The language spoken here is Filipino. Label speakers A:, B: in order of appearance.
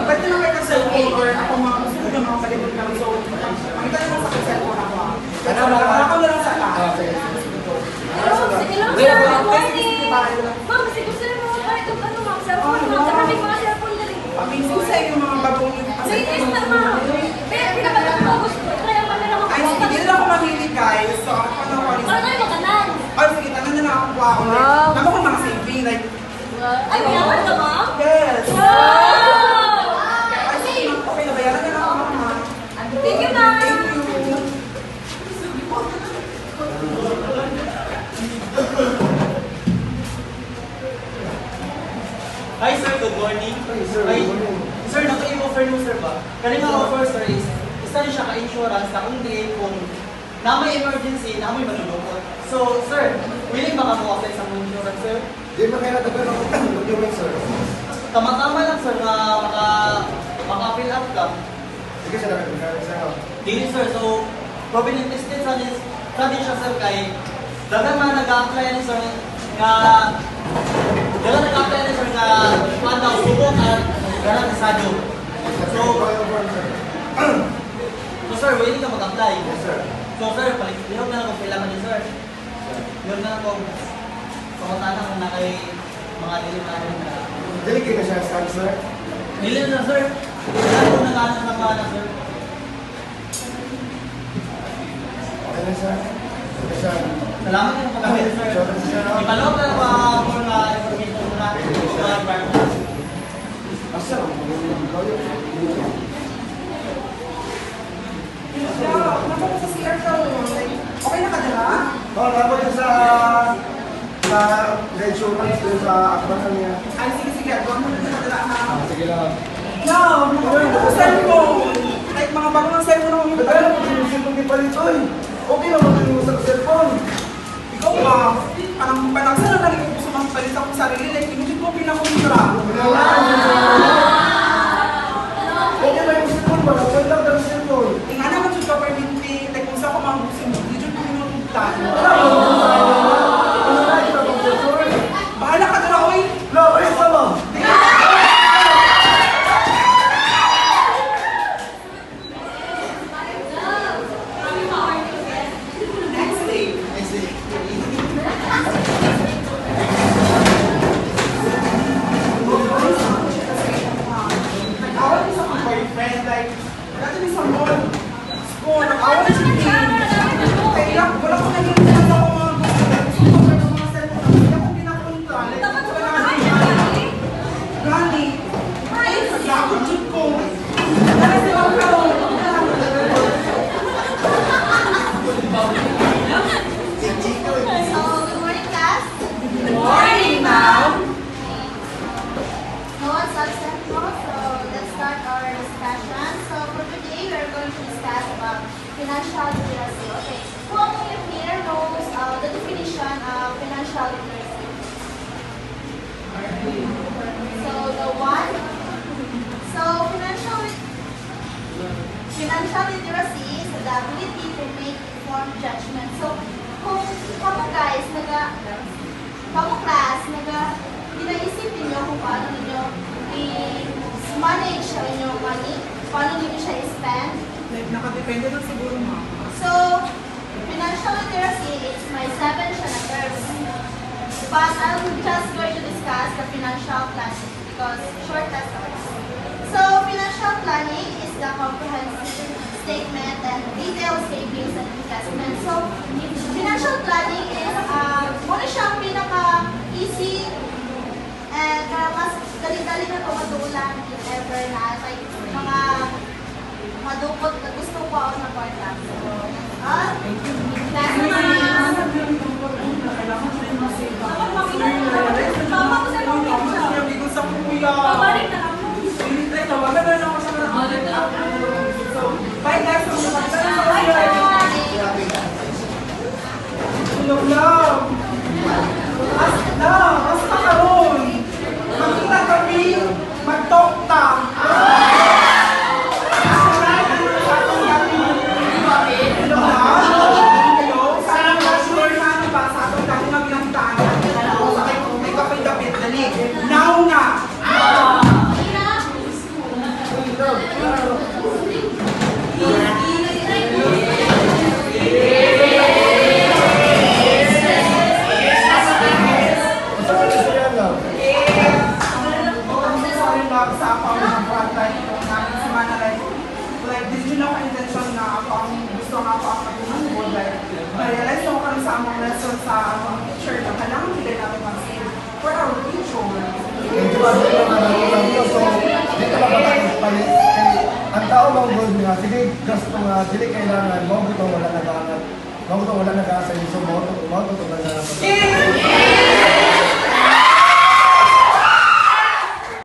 A: Pwede na kayo ng cellphone or ako mga studio, mga palibot kami. So, makita nyo sa cellphone ako. Ako na lang sa taas.
B: Sige lang, sir. Good morning. Ma'am, kasi gusto rin mga kahit ano, ma'am. Cellphone, ma'am. Saka may mga cellphone na rin.
A: Pag-minsin sa yung mga bagong
B: Sige, yes, ma'am. Kaya pinakalang ko gusto. Kaya kami lang ako.
A: ay, hindi na ako mamili guys. So, ako pa na ako.
B: Ano tayo makanan?
A: Ay, sige, tanan na lang ako po ako. Ako ko mga saving, like,
B: Ay, mayaman ka, ma'am?
A: yes.
B: Wow!
A: Ay, sige, okay, nabayaran na lang ako, ma'am.
B: Thank you, ma'am.
A: Thank you.
C: Hi sir, good morning. Sir, naka-offer mo sir ba? Kanina offer sir is, isa rin siya ka-insurance na kung di kung na may emergency, na may malulungkot. So sir, willing ba ka mo apply sa mga insurance sir?
D: Di ba kaya natagal ako document, sir?
C: Tama-tama lang sir na maka-fill up ka.
D: Sige siya nakapagkakaroon sa'yo.
C: Dili sir, so provenant tested sa din siya sir kay dagan man nag-a-apply ni sir nga dagan nag-a-apply ni sir nga kuan daw subok at ganang kasadyo. So sir, willing ka mag-apply?
D: Yes, sir.
C: So sir, palihog na lang kung kailangan niyo sir. Yun na lang kung pangutanan kung na kay mga delivery na.
D: Dili kayo na siya scan, sir?
C: Dili na sir. Kailangan ko nag-ano na mga na sir.
D: Okay na, sir. Okay, sir.
C: Salamat yung pagkakit sir. Ipaloob na lang mga mga information na mga environment.
D: Asa?
A: Yeah, napunta sa CR ka. Okay na ka dala?
D: Oo, dapat yung sa insurance dun sa akbasan niya.
A: Ay, sige, agawa mo na dala na.
D: Sige lang.
A: Yeah, napunta sa cellphone. Like, mga bagong cellphone ako yung
D: Kaya mo yung cellphone ni Palito eh. Okay lang mo sa cellphone.
A: ikaw ba? Parang panagsan na rin gusto mong palit ako sa sarili. Like, pinugit mo pinakumitra.
D: Okay na yung cellphone ba? Nagsan lang ng cellphone.
A: Nga naman dyan ka perminti. Like, kung saan ko mga gusto mo, hindi dyan ko pinutugtan.
D: Ano na ito ang cellphone?
A: Bahala ka dala, oy!
D: No, ay, sama.
A: Next day. Nag-awal ko sa mga boyfriend, like, dati may sa mall. School, nag-awal siya din. Kaya, wala ko naging sa mga gusto. Gusto ko ng mga cellphone. Kaya ko pinapunta. Like,
B: Dapat
A: wala
B: sa
A: na
B: mga
A: din. Gani. Ay, naglakot dyan ko. Dahil sila ko.
B: So, good morning, class.
A: Good morning, ma'am.
B: No one's absent po, so let's start our discussion. So, for today, we are going to discuss about financial literacy. Okay, who among you here knows the definition of financial literacy? So, the one. So, financial literacy is the ability to make informed judgment. So, kung kamu guys, kamu class, inaisip niyo kung paano niyo i-manage ang inyong money, paano niyo siya i-spend.
A: Like, nakadepende lang siguro, ma'am.
B: So, financial literacy is my 7 siya na terms. But I'm just going to discuss the financial planning because short lessons. So, financial planning is the comprehensive statement and detailed savings and investment. So, financial planning is muna siyang pinaka-easy and mas dali-dali na tumatulan if ever na like mga madukot na gusto ko ako na kwarta. So, class naman. Dapat mama ko sa mga picture.
A: Hindi ko sa kuya.
B: Pabalik na ako.
A: Hindi, tawagan na lang ako sa mga. So, bye guys.
B: Bye bye.
A: Tulog lang. Basta karoon. Magkita kami, mag-talk-ta. Tulog lang. Kayo, sana sure na ano ba sa atong dati na binangta. sa among lesson sa among teacher na kailangan hindi natin mag-save for our future.
D: Medyo ano yung mga nakulang ko, so dito na pala palit. Ang tao mong gold nga, sige, gasto nga, dili kailangan, mao butong wala nag-aangat. Mao butong wala nag-aasa, so mao to na.